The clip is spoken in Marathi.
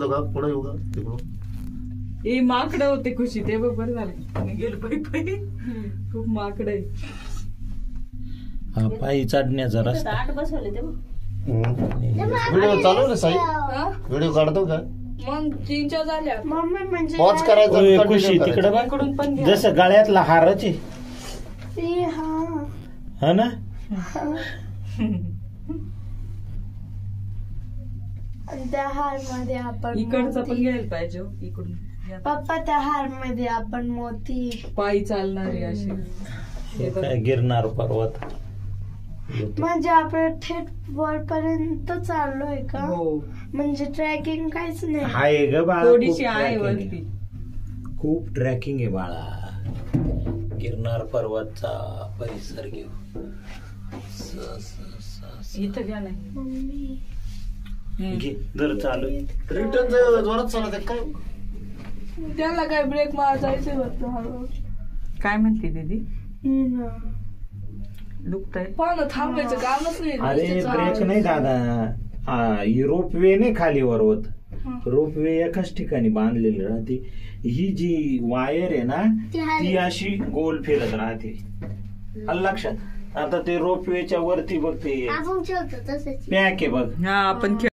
पुढे येऊ का तिकडून? ए माकडं होते खुशी ते बघ बरं झालं गेलो पायी खूप माकड आहे. हा पायी चढण्याचा रस्ता. आठ बसवले ते व्हिडिओ चालू ना साई? व्हिडिओ काढतो का? मग 3-4 झाल्या. मम्मी म्हणजे पॉज करायचं. खुशी तिकडे बघ इकडून पण घ्या. जसं गळ्यातला हारच आहे हा ना. त्या हार मध्ये आपण इकडचं पण घ्यायला पाहिजे हो, इकडून पप्पा त्या हार मध्ये आपण मोती पायी चालणारे असे. हे काय गिरनार पर्वत म्हणजे आपण थेट वर पर्यंत चाललोय का? हो म्हणजे ट्रॅकिंग काहीच नाही. आहे ग बाळा. थोडीशी आहे वरती. खूप ट्रॅकिंग आहे बाळा. गिरनार पर्वतचा परिसर घेऊ. इथं घ्या नाही मम्मी घे जर चालू रिटर्न जोरात चालत आहे काय? त्याला काय ब्रेक मारायचं होतं हळू. काय म्हणते दीदी? दुखतंय पण थांबायचं कामच नाही. अरे ब्रेक नाही दादा. रोपवे नाही खाली वर होत. रोपवे एकाच ठिकाणी बांधलेली राहते. ही जी वायर आहे ना ती अशी गोल फिरत राहते. लक्षात. आता ते रोपवेच्या वरती बघते पॅक आहे बघ. हा आपण